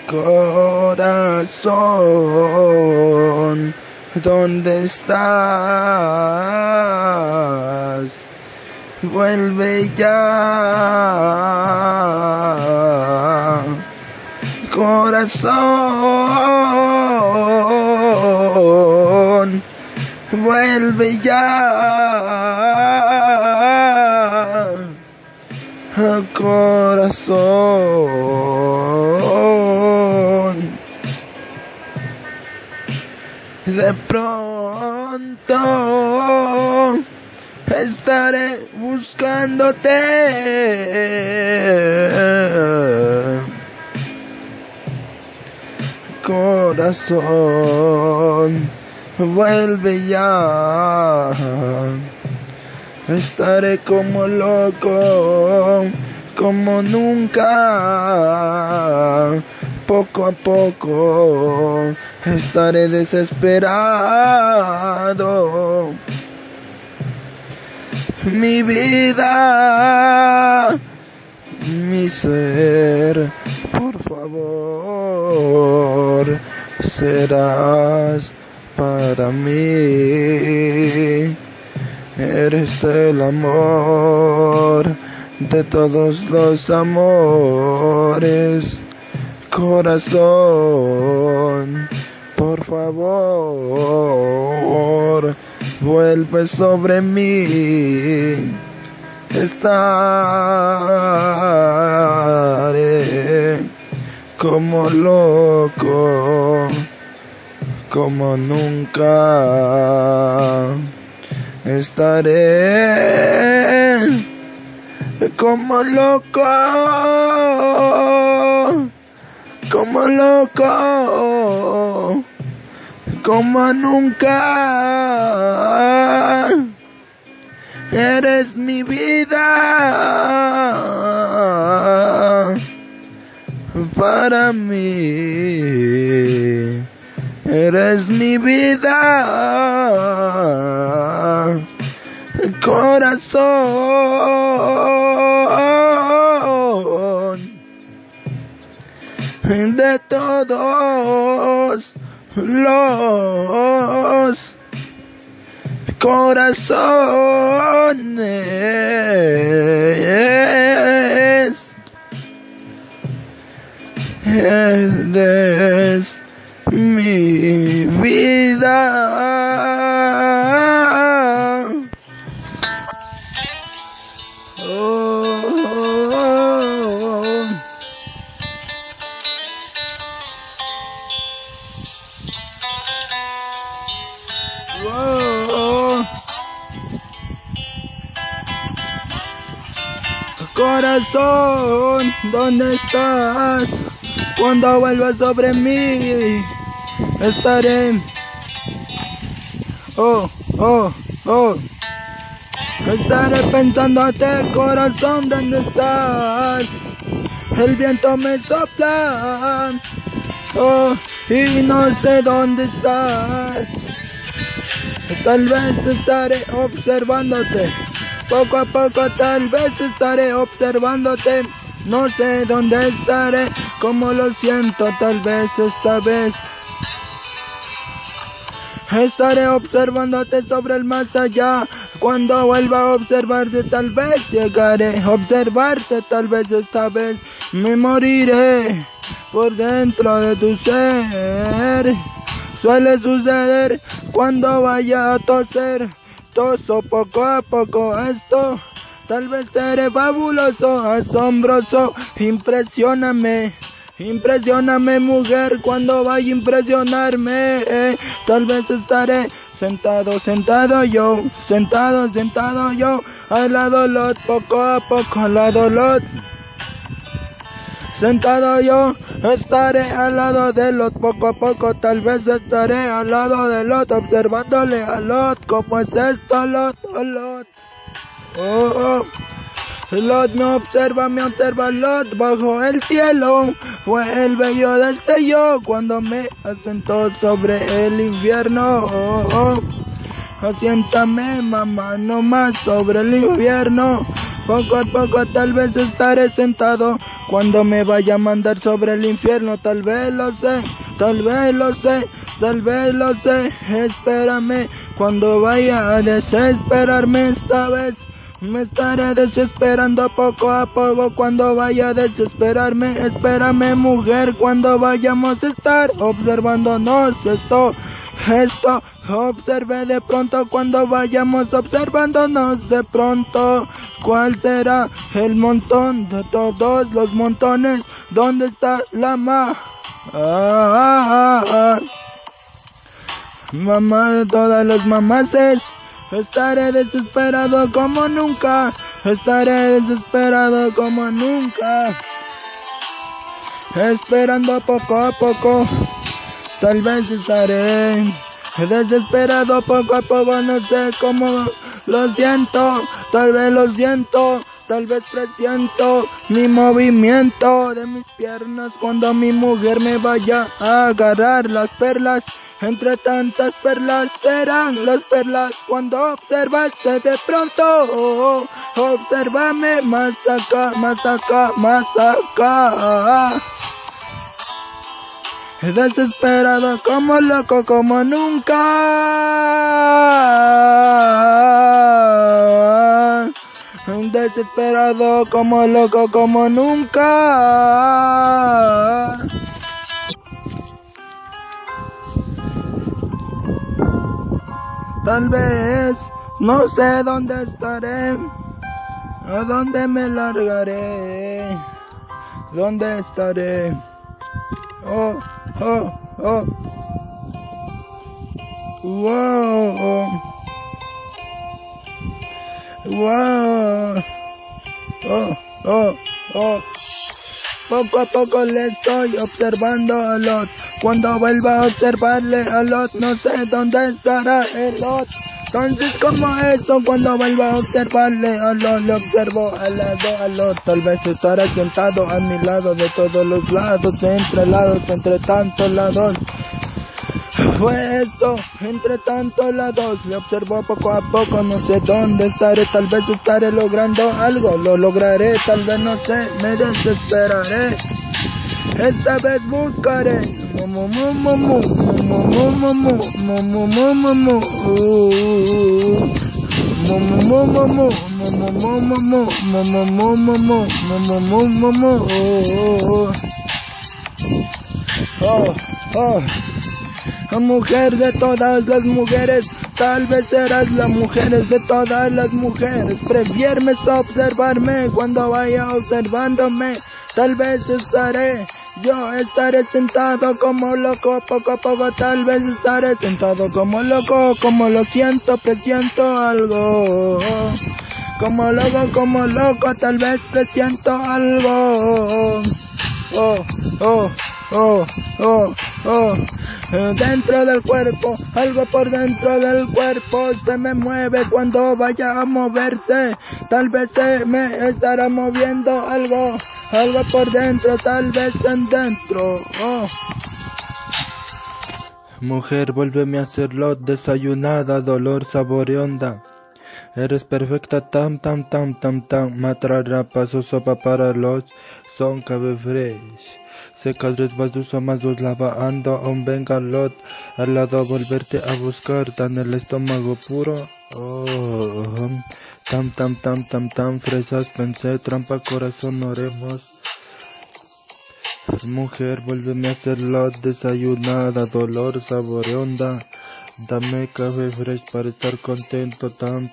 Corazón, ¿dónde estás? Vuelve ya. Corazón, vuelve ya. Corazón, de pronto estaré buscándote. Corazón, vuelve ya. Estaré como loco, como nunca. Poco a poco estaré desesperado. Mi vida, mi ser, por favor, serás para mí. Eres el amor de todos los amores. Corazón, por favor, vuelve sobre mí. Estaré como loco, como nunca. Estaré como loco, como loco, como nunca. Eres mi vida para mí. Eres mi vida, corazón de todos los corazones. Eres mi vida. Corazón, ¿dónde estás? Cuando vuelvas sobre mí, estaré. Estaré pensándote, corazón, ¿dónde estás? El viento me sopla, y no sé dónde estás. Tal vez estaré observándote. Poco a poco tal vez estaré observándote. No sé dónde estaré, como lo siento, tal vez esta vez. Estaré observándote sobre el más allá. Cuando vuelva a observarte, tal vez llegaré a observarte, tal vez esta vez me moriré por dentro de tu ser. Suele suceder cuando vaya a toser. Toso poco a poco esto. Tal vez seré fabuloso, asombroso. Impresióname, impresióname mujer cuando vaya a impresionarme. Tal vez estaré sentado yo, sentado yo. Al lado lot, poco a poco, al lado lot. Sentado yo, estaré al lado de Lot, poco a poco, tal vez estaré al lado de Lot, observándole a Lot, ¿cómo es esto, Lot? Oh, Lot. Lot me observa Lot bajo el cielo. Fue el bello destello cuando me asentó sobre el infierno. Asiéntame, mamá, no más sobre el infierno. Poco a poco tal vez estaré sentado cuando me vaya a mandar sobre el infierno. Tal vez lo sé, tal vez lo sé, tal vez lo sé. Espérame cuando vaya a desesperarme esta vez. Me estaré desesperando poco a poco cuando vaya a desesperarme. Espérame, mujer, cuando vayamos a estar observándonos esto. Observe de pronto cuando vayamos observándonos de pronto. ¿Cuál será el montón de todos los montones? ¿Dónde está la mamá de todas las mamases? Estaré desesperado como nunca. Estaré desesperado como nunca. Esperando poco a poco. Tal vez estaré desesperado poco a poco, no sé cómo, lo siento, tal vez lo siento, tal vez presiento mi movimiento de mis piernas cuando mi mujer me vaya a agarrar las perlas. Entre tantas perlas serán las perlas cuando observaste de pronto. Obsérvame más acá, más acá, más acá. Desesperado como loco como nunca. Desesperado como loco como nunca. Tal vez no sé dónde estaré, a dónde me largaré, dónde estaré. Oh, oh, oh. Wow. Wow. Oh, oh, oh. Poco a poco le estoy observando a Lot. Cuando vuelva a observarle a Lot, no sé dónde estará el Lot. Entonces, como eso, cuando vuelva a observarle a Lot, le observo al lado a Lot. Tal vez estará sentado a mi lado, de todos los lados, entre tantos lados. Fue eso, entre tantos lados, le observo poco a poco, no sé dónde estaré, tal vez estaré logrando algo, lo lograré, tal vez no sé, me desesperaré. Esta vez buscaré. Mujer de todas las mujeres, tal vez serás la mujer de todas las mujeres. Prefieres observarme cuando vaya observándome. Tal vez yo estaré sentado como loco, poco a poco tal vez estaré sentado como loco, como lo siento, presiento algo. Como loco, tal vez presiento algo. Dentro del cuerpo, algo por dentro del cuerpo se me mueve cuando vaya a moverse. Tal vez se me estará moviendo algo por dentro, tal vez en dentro. Mujer, vuélveme a hacerlo desayunada, dolor saboreonda. Eres perfecta, tam, matrara, paso, sopa para los, son cabe fresh. Secas resbalduso más dos lava ando, aún venga lot, al lado volverte a buscar, tan el estómago puro, tam, fresas pensé, trampa corazón oremos. Mujer, vuélveme a hacerlo desayunada, dolor saboreonda, dame café fresh para estar contento, tam.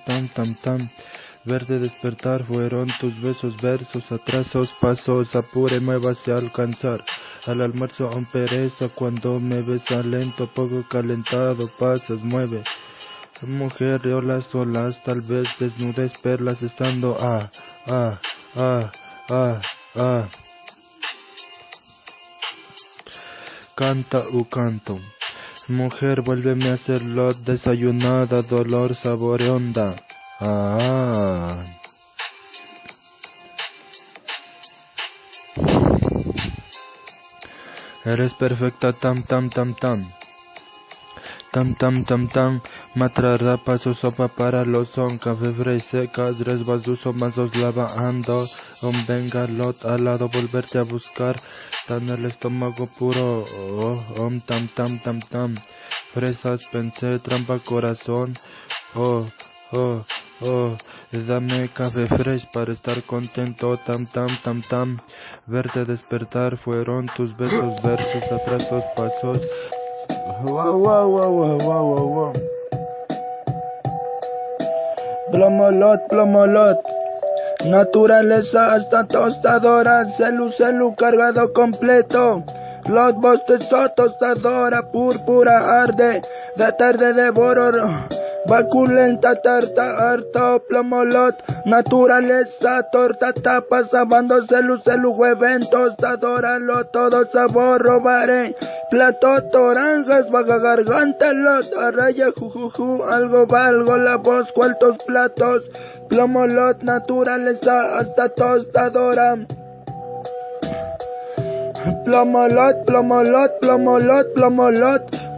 Verte despertar fueron tus besos, versos, atrasos, pasos, apure, muévase a alcanzar. Al almuerzo aún pereza, cuando me besa lento, poco calentado, pasas, mueve. Mujer, olas, tal vez desnudes perlas, estando, Canta canto. Mujer, vuélveme a hacerlo desayunada, dolor saboreonda. Eres perfecta, tam. Tam tam tam tam, matrara paso sopa para los son, café fresca, tres vasos mazos lavando, venga lot al lado volverte a buscar, tan el estómago puro, tam tam tam tam, fresas pensé, trampa corazón, oh, dame café fresh para estar contento, tam tam tam tam, verte despertar fueron tus besos, versos, atrasos, pasos. Wow. Plomolot. Naturaleza hasta tostadora, celu cargado completo. Los bostezos tostadora, púrpura arde, de tarde devoro. Vaculenta tarta harto plomolot, naturaleza torta tapa sabando celu hueven tostadora lo todo sabor robaré, plato toranjas baja garganta los arraya jujuju, algo valgo la voz cualtos platos, plomolot naturaleza hasta tostadora. Plomolot,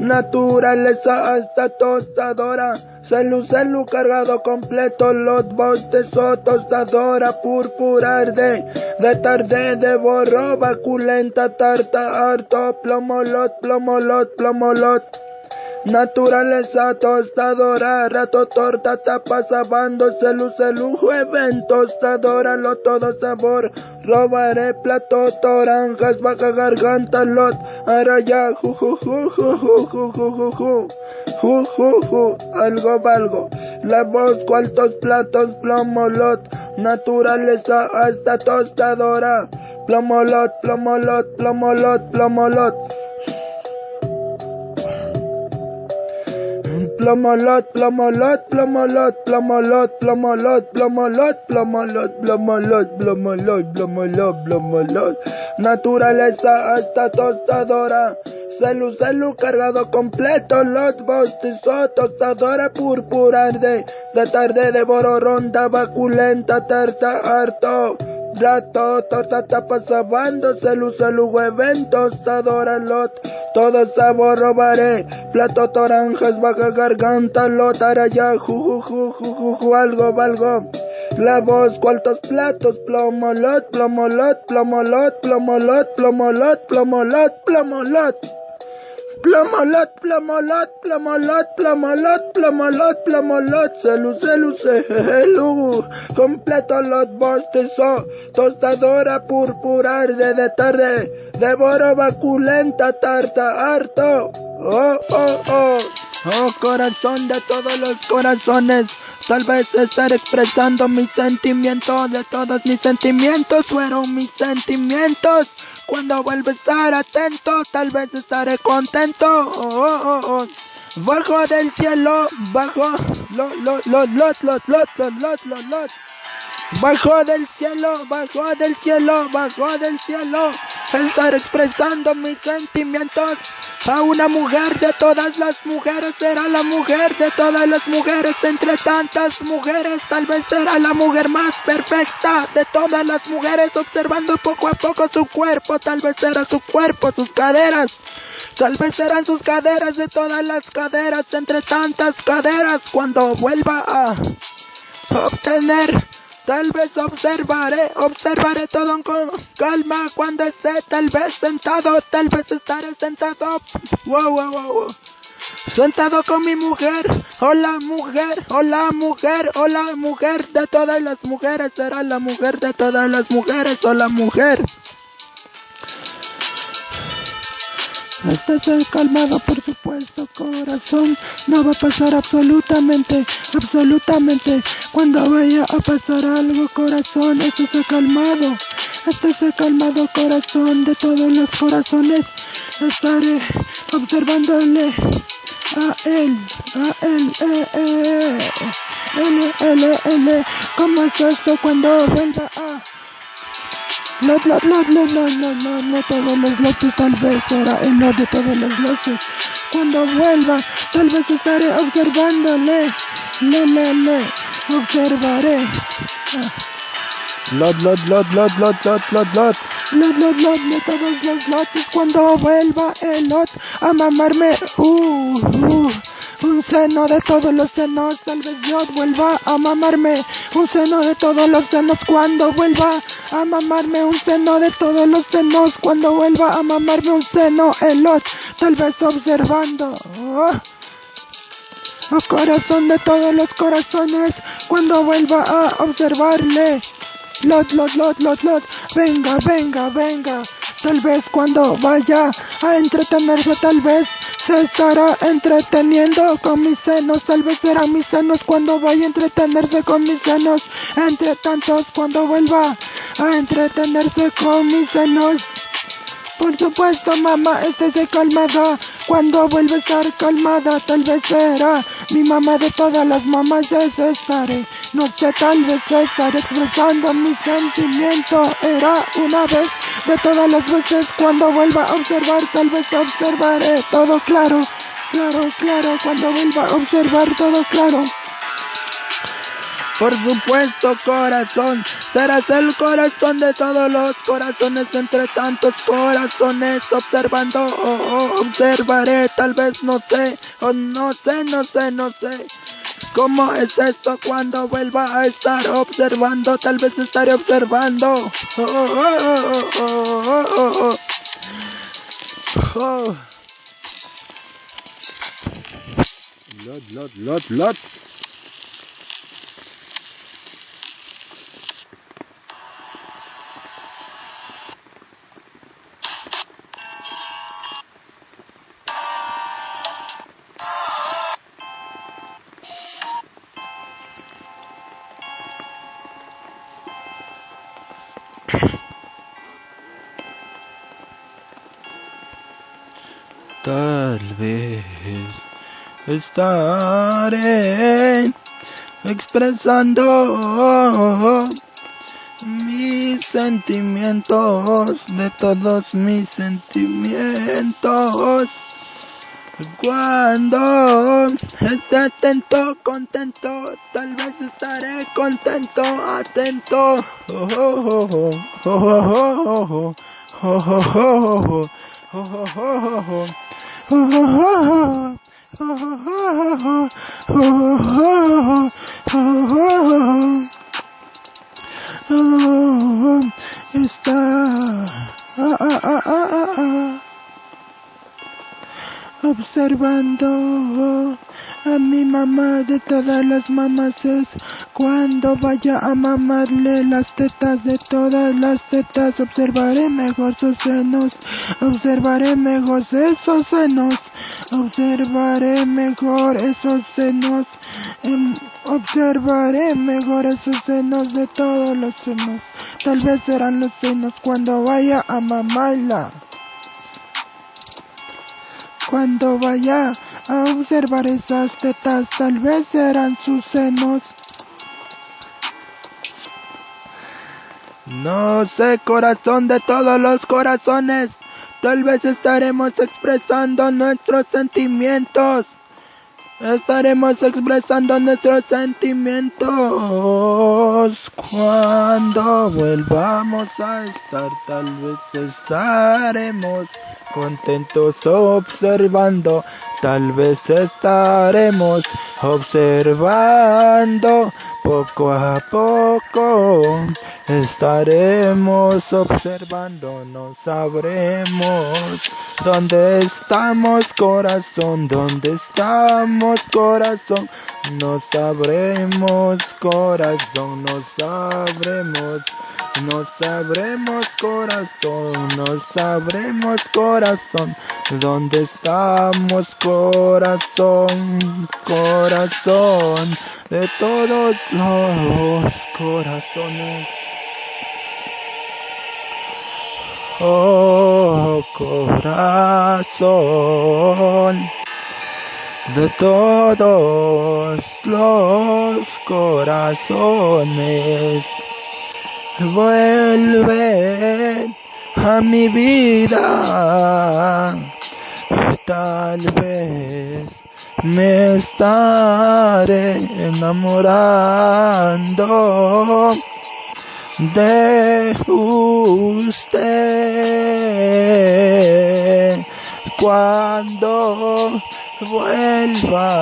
naturaleza hasta tostadora, celu cargado completo, los bostezos tostadora, púrpura arde, de tarde devoro, vaculenta tarta harto, plomolot, naturaleza tostadora, rato torta tapa sabando, celu jueven tostadora, lo todo sabor, robaré plato toranjas, baja garganta lot, araya algo valgo, la voz cualtos platos, plomolot, naturaleza hasta tostadora, plomolot. Naturaleza hasta tostadora, celu cargado completo, los bostezos tostadora, púrpura de tarde devoro ronda, vaculenta tarta harto. Rato, torta tapa sabando, celu hueven tostadora lot, todo sabor robaré, plato toranjas baja garganta lot, araya algo valgo, la voz cualtos platos, plomolot, celu, completo los bostezos, tostadora púrpura de tarde, devoro vaculenta tarta harto, oh corazón de todos los corazones, tal vez estar expresando mis sentimientos, de todos mis sentimientos fueron mis sentimientos. Cuando vuelva a estar atento, tal vez estaré contento. Bajo del cielo, bajo del cielo, estar expresando mis sentimientos a una mujer de todas las mujeres, será la mujer de todas las mujeres, entre tantas mujeres, tal vez será la mujer más perfecta de todas las mujeres, observando poco a poco su cuerpo, tal vez será su cuerpo, sus caderas, tal vez serán sus caderas de todas las caderas, entre tantas caderas, cuando vuelva a obtener. Tal vez observaré todo con calma cuando esté tal vez sentado, tal vez estaré sentado, sentado con mi mujer, hola mujer de todas las mujeres, será la mujer de todas las mujeres, hola mujer. Estés calmado, por supuesto, corazón, no va a pasar absolutamente, cuando vaya a pasar algo, corazón, estés calmado, corazón, de todos los corazones, estaré observándole a él, ¿cómo es esto cuando vuelva a... No todos los lotes, tal vez será el no de todos los lotes. Cuando vuelva, tal vez estaré observándole, observaré. Lot, lot, lot, lot, lot, lot, lot, lot. Lot, lot, lot de todos los lotes cuando vuelva el lot a mamarme. Un seno de todos los senos, tal vez yo vuelva a mamarme. Un seno de todos los senos cuando vuelva a mamarme. Un seno de todos los senos cuando vuelva a mamarme. Un seno el lot, tal vez observando. Corazón de todos los corazones cuando vuelva a observarle. Lot, lot, lot, lot, lot, venga, venga, venga. Tal vez cuando vaya a entretenerse, tal vez se estará entreteniendo con mis senos. Tal vez serán mis senos cuando vaya a entretenerse con mis senos. Entre tantos cuando vuelva a entretenerse con mis senos. Por supuesto, mamá, estése calmada. Cuando vuelva a estar calmada, tal vez será mi mamá de todas las mamás. Estaré, no sé, tal vez estaré expresando mi sentimiento. Era una vez de todas las veces. Cuando vuelva a observar, tal vez observaré todo claro. Claro, claro, cuando vuelva a observar todo claro. Por supuesto, corazón, serás el corazón de todos los corazones, entre tantos corazones, observando, observaré, tal vez no sé, no sé, ¿cómo es esto cuando vuelva a estar observando? Tal vez estaré observando, Lot. Tal vez estaré expresando mis sentimientos, de todos mis sentimientos. Cuando esté atento, contento, tal vez estaré contento, atento. Observando a mi mamá de todas las mamases, cuando vaya a mamarle las tetas de todas las tetas, observaré mejor sus senos, observaré mejor esos senos, observaré mejor esos senos, observaré mejor esos senos de todos los senos, tal vez serán los senos cuando vaya a mamarla. Cuando vaya a observar esas tetas, tal vez serán sus senos. No sé, corazón de todos los corazones, tal vez estaremos expresando nuestros sentimientos. Estaremos expresando nuestros sentimientos cuando volvamos a estar, tal vez estaremos contentos observando, tal vez estaremos observando poco a poco, estaremos observando, no sabremos dónde estamos, corazón, dónde estamos, corazón, no sabremos, corazón, no sabremos, corazón, no sabremos, corazón, dónde estamos, corazón, corazón, de todos los corazones. Oh, corazón, de todos los corazones, vuelve a mi vida, tal vez me estaré enamorando, de usted cuando vuelva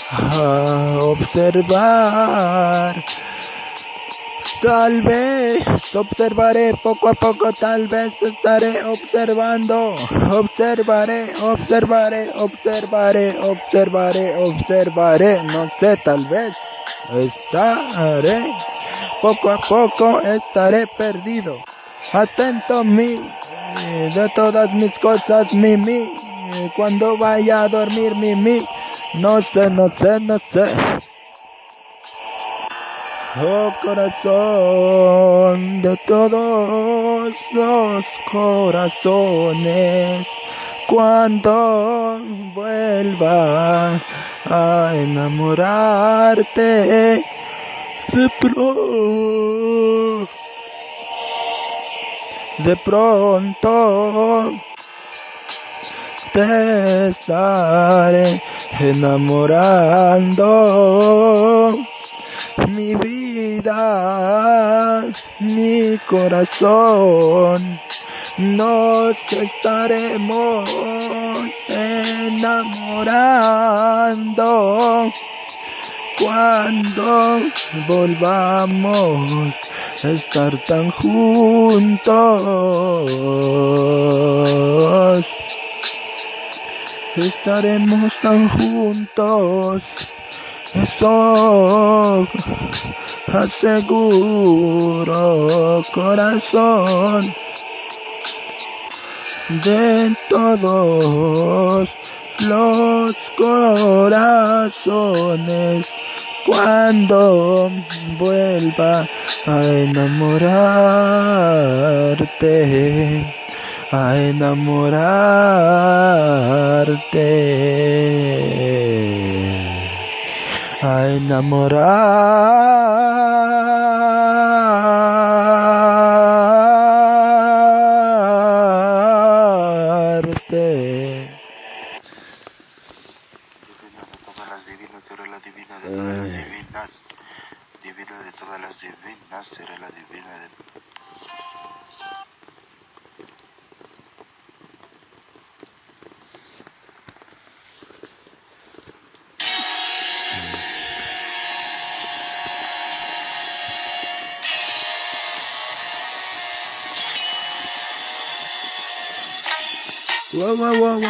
a observar. Tal vez observaré poco a poco, tal vez estaré observando. Observaré, no sé, tal vez estaré, poco a poco estaré perdido. Atento de todas mis cosas, cuando vaya a dormir, no sé. Oh corazón de todos los corazones, cuando vuelva a enamorarte, de pronto te estaré enamorando. Mi vida, mi corazón, nos estaremos enamorando cuando volvamos a estar tan juntos. Estaremos tan juntos. Eso aseguro, corazón, de todos los corazones, cuando vuelva a enamorarte, a enamorarte. Divino de todas las divinas, será la divina de todas las divinas. Divina de todas las divinas, será la divina de Wow.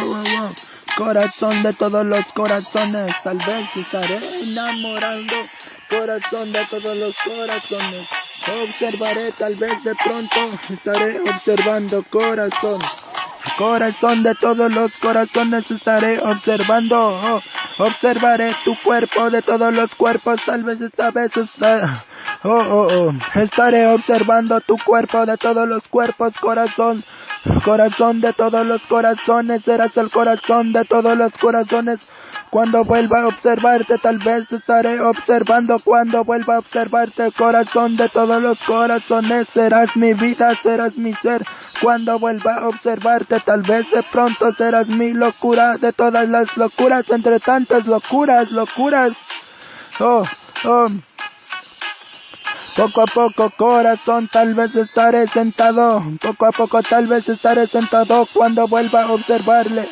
Corazón de todos los corazones, tal vez estaré enamorando. Corazón de todos los corazones, observaré, tal vez de pronto estaré observando. Corazón de todos los corazones, estaré observando. Observaré tu cuerpo de todos los cuerpos, tal vez esta vez estaré observando tu cuerpo de todos los cuerpos, corazón. Corazón de todos los corazones, serás el corazón de todos los corazones. Cuando vuelva a observarte, tal vez estaré observando. Cuando vuelva a observarte, corazón de todos los corazones, serás mi vida, serás mi ser. Cuando vuelva a observarte, tal vez de pronto serás mi locura de todas las locuras, entre tantas locuras. Poco a poco, corazón, tal vez estaré sentado. Poco a poco, tal vez estaré sentado. Cuando vuelva a observarle,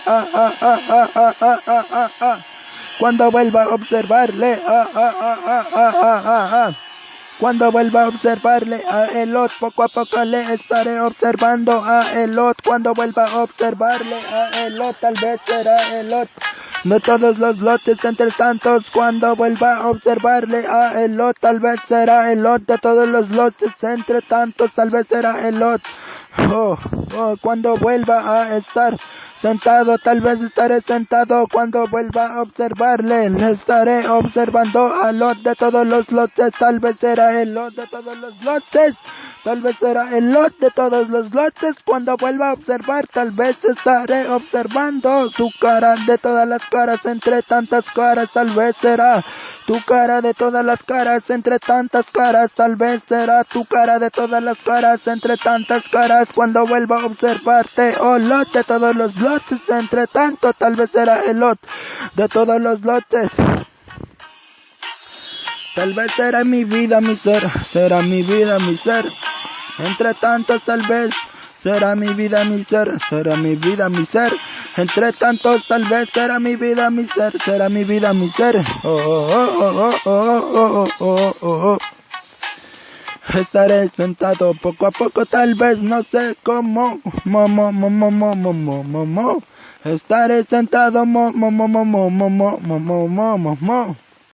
Cuando vuelva a observarle, Cuando vuelva a observarle a Elot, poco a poco le estaré observando a Elot. Cuando vuelva a observarle a Elot, tal vez será Elot de todos los lotes entre tantos. Cuando vuelva a observarle a Elot, tal vez será Elot de todos los lotes entre tantos. Tal vez será Elot. Cuando vuelva a estar sentado, tal vez estaré sentado. Cuando vuelva a observarle, le estaré observando a Lot de todos los lotes. Tal vez será el Lot de todos los lotes. Tal vez será el Lot de todos los lotes. Cuando vuelva a observar, tal vez estaré observando su cara de todas las caras entre tantas caras. Tal vez será tu cara de todas las caras entre tantas caras. Tal vez será tu cara de todas las caras entre tantas caras. Cuando vuelva a observarte, oh Lot de todos los lotes, entre tanto, tal vez será el Lot de todos los lotes. Tal vez será mi vida, mi ser, será mi vida, mi ser. Entre tantos tal vez será mi vida, mi ser, será mi vida, mi ser. Entre tantos tal vez será mi vida, mi ser, será mi vida, mi ser. Estaré sentado poco a poco, tal vez no sé cómo. Estaré sentado